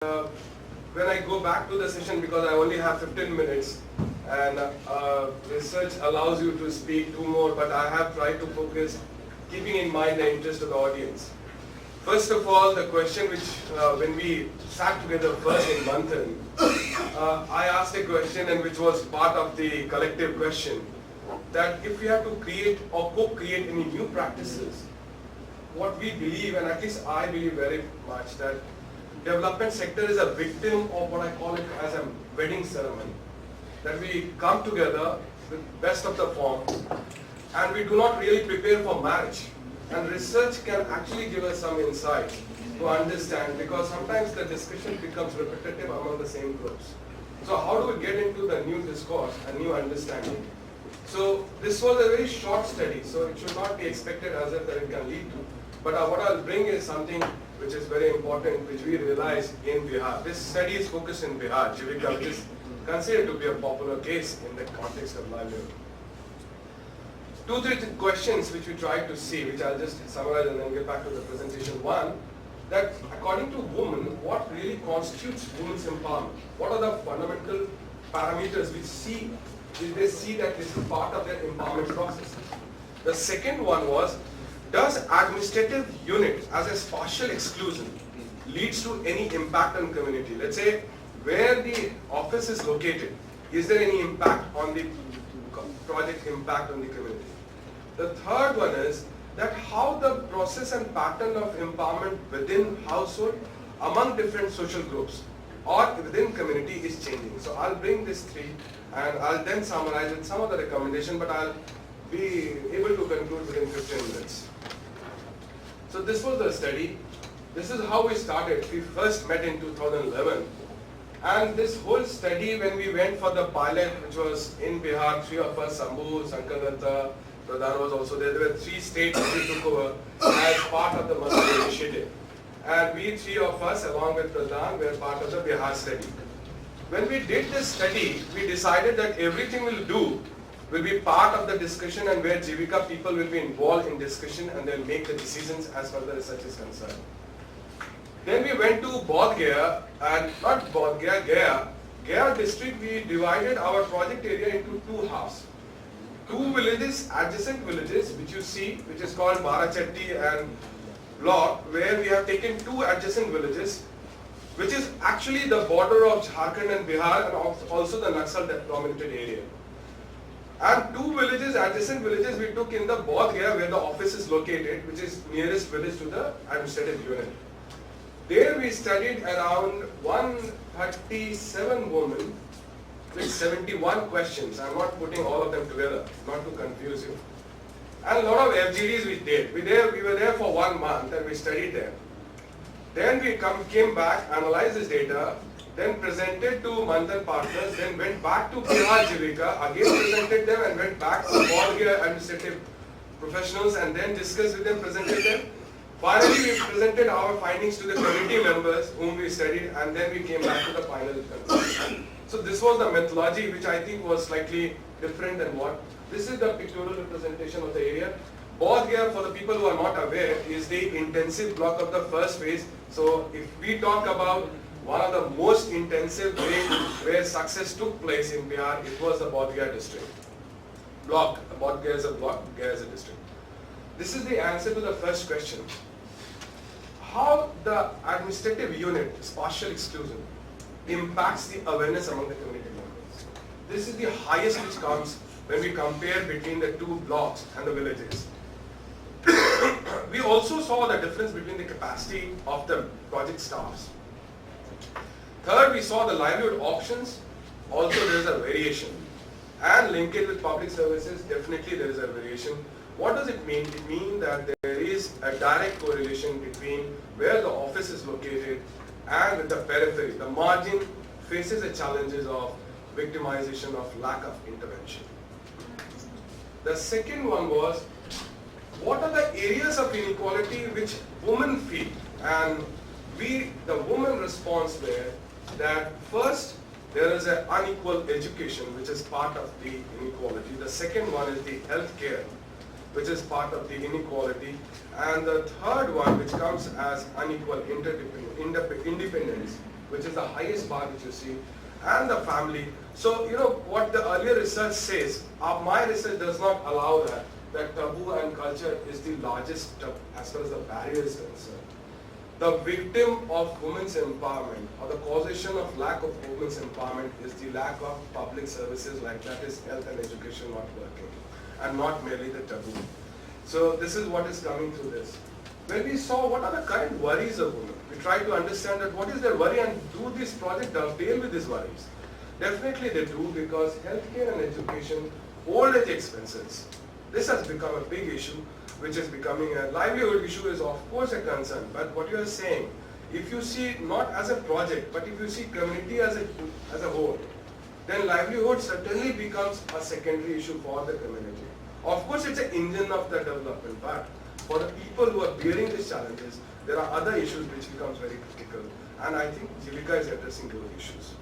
Uh, when I go back to the session, because I only have 15 minutes and research allows you to speak 2 more, but I have tried to focus keeping in mind the interest of the audience. First of all, the question which when we sat together first in Manthan, I asked a question and which was part of the collective question, that if we have to create or co-create any new practices, what we believe, and at least I believe very much, that development sector is a victim of what I call it as a wedding ceremony. That we come together with best of the form and we do not really prepare for marriage. And research can actually give us some insight to understand, because sometimes the discussion becomes repetitive among the same groups. So how do we get into the new discourse and new understanding? So this was a very short study, so it should not be expected as if that it can lead to. But what I'll bring is something which is very important, which we realize in Bihar. This study is focused in Bihar, Jivika, which is considered to be a popular case in the context of livelihood. 2-3 questions which we tried to see, which I'll just summarize and then get back to the presentation. One, that according to women, what really constitutes women's empowerment? What are the fundamental parameters which they see that this is part of their empowerment process? The second one was, does administrative unit as a spatial exclusion leads to any impact on community? Let's say where the office is located, is there any impact on the project impact on the community? The third one is that how the process and pattern of empowerment within household, among different social groups or within community is changing. So I'll bring these three and I'll then summarize with some of the recommendation, but I'll be able to conclude within 15 minutes. So this was the study. This is how we started. We first met in 2011. And this whole study, when we went for the pilot, which was in Bihar, 3 of us, Sambhu, Sankardatta, Pradhan was also there. There were 3 states we took over as part of the Masala initiative. And we 3 of us, along with Pradhan, were part of the Bihar study. When we did this study, we decided that everything we'll do will be part of the discussion, and where Jivika people will be involved in discussion and they'll make the decisions as far as the research is concerned. Then we went to Bodh Gaya, and not Bodh Gaya, Gaya district. We divided our project area into 2 halves. 2 villages, adjacent villages, which you see, which is called Barachatti and Block, where we have taken 2 adjacent villages, which is actually the border of Jharkhand and Bihar, and also the Naxal dominated area. And 2 villages, adjacent villages, we took in the Bodh Gaya, where the office is located, which is nearest village to the administrative unit. There we studied around 137 women with 71 questions. I'm not putting all of them together, not to confuse you. And a lot of FGDs we did. We were there for 1 month and we studied them. Then we came back, analyzed this data, then presented to Manthan partners, then went back to Bihar Jivika, again presented them and went back to all their administrative professionals and then discussed with them, presented them. Finally, we presented our findings to the committee members whom we studied, and then we came back to the final conclusion. So this was the methodology, which I think was slightly different than what. This is the pictorial representation of the area. Bodh Gaya, for the people who are not aware, is the intensive block of the first phase. So if we talk about one of the most intensive ways where success took place in Bihar, it was the Bodh Gaya district. Block. Bodh Gaya is a block, Gaya is a district. This is the answer to the first question. How the administrative unit, spatial exclusion, impacts the awareness among the community members. This is the highest which comes when we compare between the 2 blocks and the villages. We also saw the difference between the capacity of the project staffs. Third, we saw the livelihood options. Also, there is a variation. And linkage with public services, definitely there is a variation. What does it mean? It means that there is a direct correlation between where the office is located and with the periphery. The margin faces the challenges of victimization, of lack of intervention. The second one was, what are the areas of inequality which women feel? And the woman response there, that first, there is an unequal education, which is part of the inequality. The second one is the health care, which is part of the inequality. And the third one, which comes as unequal independence, which is the highest bar which you see, and the family. So, you know, what the earlier research says, my research does not allow that taboo and culture is the largest as far as the barrier is concerned. The victim of women's empowerment or the causation of lack of women's empowerment is the lack of public services like that is health and education not working and not merely the taboo. So this is what is coming through this. When we saw what are the current worries of women, we tried to understand that what is their worry and do this project dovetail with these worries. Definitely they do because healthcare and education, old age expenses, this has become a big issue which is becoming a livelihood issue is of course a concern. But what you are saying, if you see not as a project but if you see community as a whole, then livelihood certainly becomes a secondary issue for the community. Of course it's an engine of the development, but for the people who are bearing these challenges, there are other issues which becomes very critical, and I think Jivika is addressing those issues.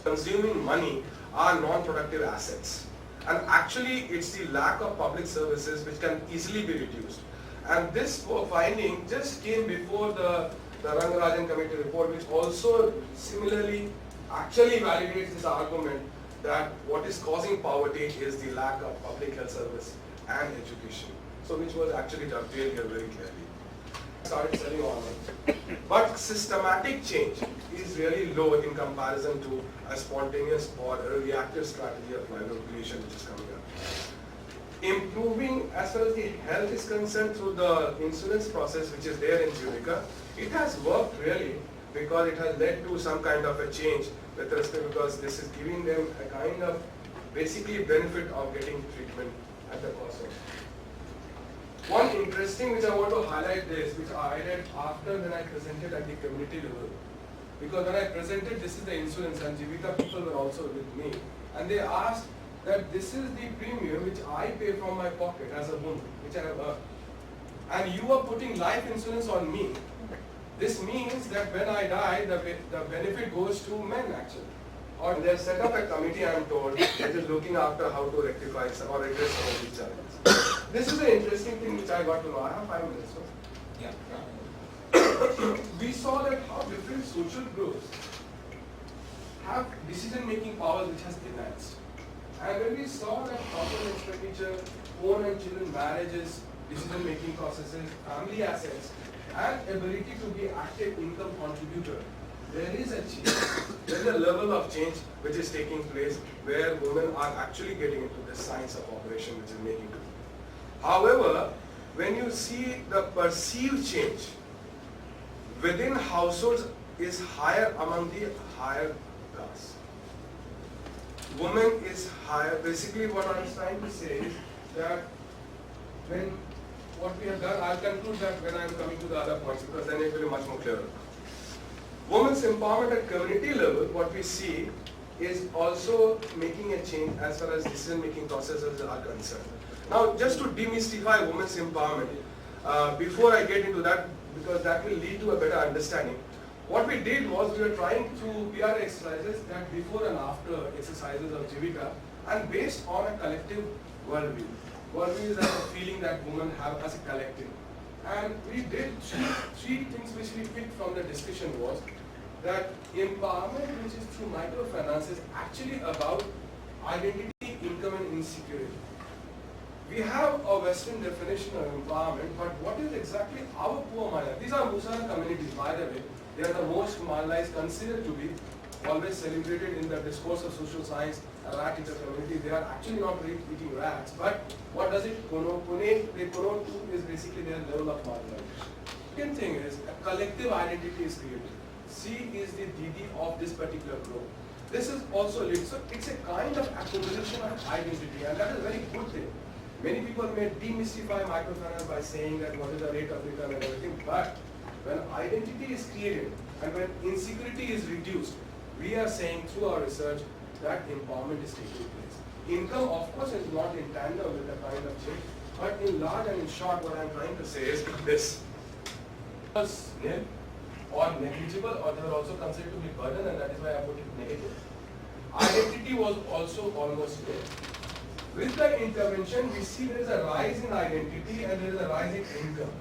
Consuming money are non-productive assets, and actually it's the lack of public services which can easily be reduced. And this finding just came before the Rangarajan Committee report, which also similarly actually validates this argument that what is causing poverty is the lack of public health service and education. So which was actually dovetailed here very clearly. Started selling online. But systematic change is really low in comparison to a spontaneous or a reactive strategy of livelihood creation which is coming up. Improving as far as the health is concerned through the insurance process which is there in Jivika, it has worked really because it has led to some kind of a change with respect because this is giving them a kind of basically benefit of getting treatment at the cost of. One interesting which I want to highlight this, which I did after when I presented at the community level, because when I presented this is the insurance and Jivika people were also with me, and they asked that this is the premium which I pay from my pocket as a woman, which I have earned, and you are putting life insurance on me. This means that when I die, the benefit goes to men actually. Or they have set up a committee, I am told, that is looking after how to rectify or address some of these challenges. This is an interesting thing which I got to know. I have 5 minutes. So. Yeah. We saw that how different social groups have decision-making powers which has enhanced. And when we saw that household expenditure, own and children marriages, decision-making processes, family assets, and ability to be active income contributor, there is a change. There is a level of change which is taking place where women are actually getting into the science of operation which is making it. However, when you see the perceived change within households is higher among the higher class. Women is higher. Basically what I am trying to say is that when what we have done, I'll conclude that when I am coming to the other points because then it will be much more clearer. Women's empowerment at community level, what we see is also making a change as far as decision-making processes are concerned. Now, just to demystify women's empowerment, before I get into that, because that will lead to a better understanding, what we did was we were trying to PR exercises that before and after exercises of Jivika and based on a collective worldview. Worldview is a feeling that women have as a collective. And we did three things which we picked from the discussion was that empowerment, which is through microfinance, is actually about identity, income and insecurity. We have a Western definition of empowerment, but what is exactly our poor marginalized? These are Musara communities, by the way. They are the most marginalized, considered to be always celebrated in the discourse of social science, a rat eater community. They are actually not really eating rats, but what does it connote to is basically their level of marginalization. Second thing is a collective identity is created. C is the DD of this particular group. This is also linked. So it's a kind of accumulation of identity, and that is a very good thing. Many people may demystify microfinance by saying that what is the rate of return and everything, but when identity is created and when insecurity is reduced, we are saying through our research that empowerment is taking place. Income, of course, is not in tandem with the kind of change, but in large and in short, what I'm trying to say is this. Was nil or negligible, or they were also considered to be burden, and that is why I put it negative. Identity was also almost nil. With the intervention, we see there is a rise in identity and there is a rise in income.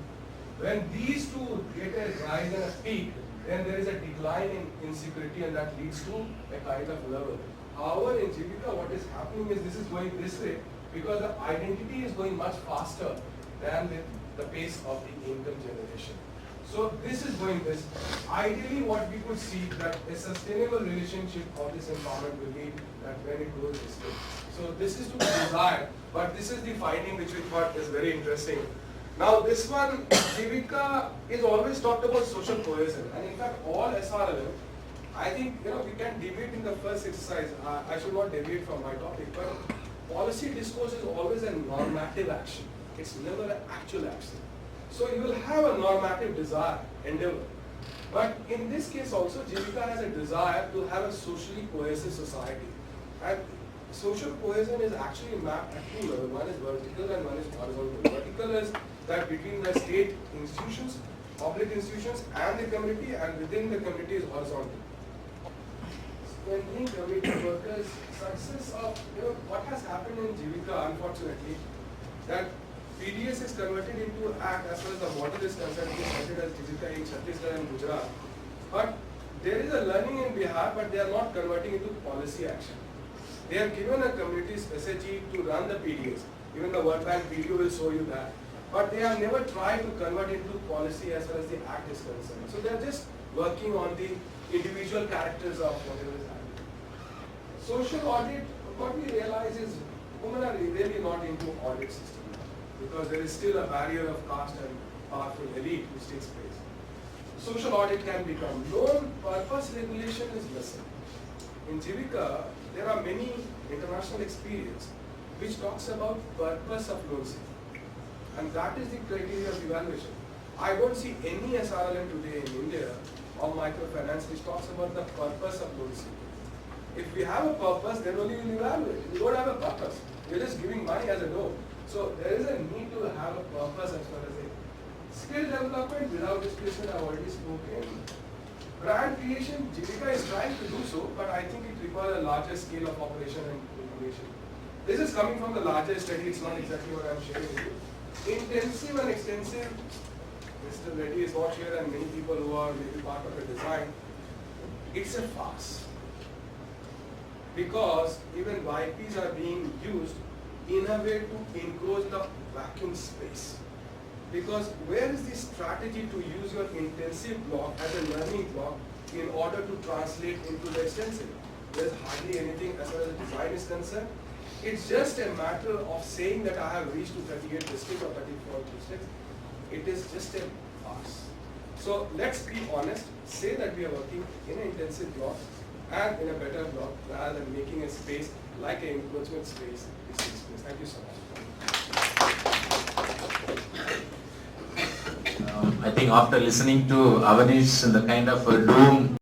When these two get a rise and a peak, then there is a decline in insecurity and that leads to a kind of level. However, in Jivika, what is happening is this is going this way because the identity is going much faster than with the pace of the income generation. So this is going this. Ideally, what we could see that a sustainable relationship of this empowerment will be that when it goes this way. So this is to be desired, but this is the finding which we thought is very interesting. Now this one, Jivika is always talked about social cohesion, and in fact all SRLM, I think we can debate in the first exercise. I should not deviate from my topic, but policy discourse is always a normative action. It's never an actual action. So you will have a normative desire, endeavor. But in this case also, Jivika has a desire to have a socially cohesive society. And social cohesion is actually mapped at two levels. One is vertical and one is horizontal. Vertical is that between the state institutions, public institutions and the community, and within the community is horizontal. Strengthening community workers, success of, what has happened in Jivika, unfortunately, that PDS is converted into Act as far as the model is concerned. It is started as Jivika in Chhattisgarh and Gujarat. But there is a learning in Bihar, but they are not converting into policy action. They have given a community's SHG to run the PDS. Even the World Bank video will show you that. But they have never tried to convert into policy as far as the Act is concerned. So they are just working on the individual characters of whatever is happening. Social audit, what we realize is women are really not into audit system because there is still a barrier of caste and powerful elite which takes place. Social audit can become loan purpose regulation is missing. In Jivika, there are many international experience which talks about purpose of loan seeking. And that is the criteria of evaluation. I don't see any SRLM today in India or microfinance which talks about the purpose of loan seeking. If we have a purpose, then only we will evaluate. We don't have a purpose. We are just giving money as a loan. So there is a need to have a purpose as far as a skill development without displacement. I have already spoken. Brand creation, Jivika is trying to do so, but I think it requires a larger scale of operation and information. This is coming from the larger study. It's not exactly what I'm sharing with you. Intensive and extensive. Mr. Reddy is not here, and many people who are maybe part of the design. It's a farce because even YPs are being used in a way to encroach the vacuum space. Because where is the strategy to use your intensive block as a learning block in order to translate into the extensive? There's hardly anything as far as the design is concerned. It's just a matter of saying that I have reached to 38 districts or 34 districts. It is just a farce. So let's be honest, say that we are working in an intensive block and in a better block rather than making a space like an encroachment space. Thank you so much. I think after listening to Avanish and the kind of doom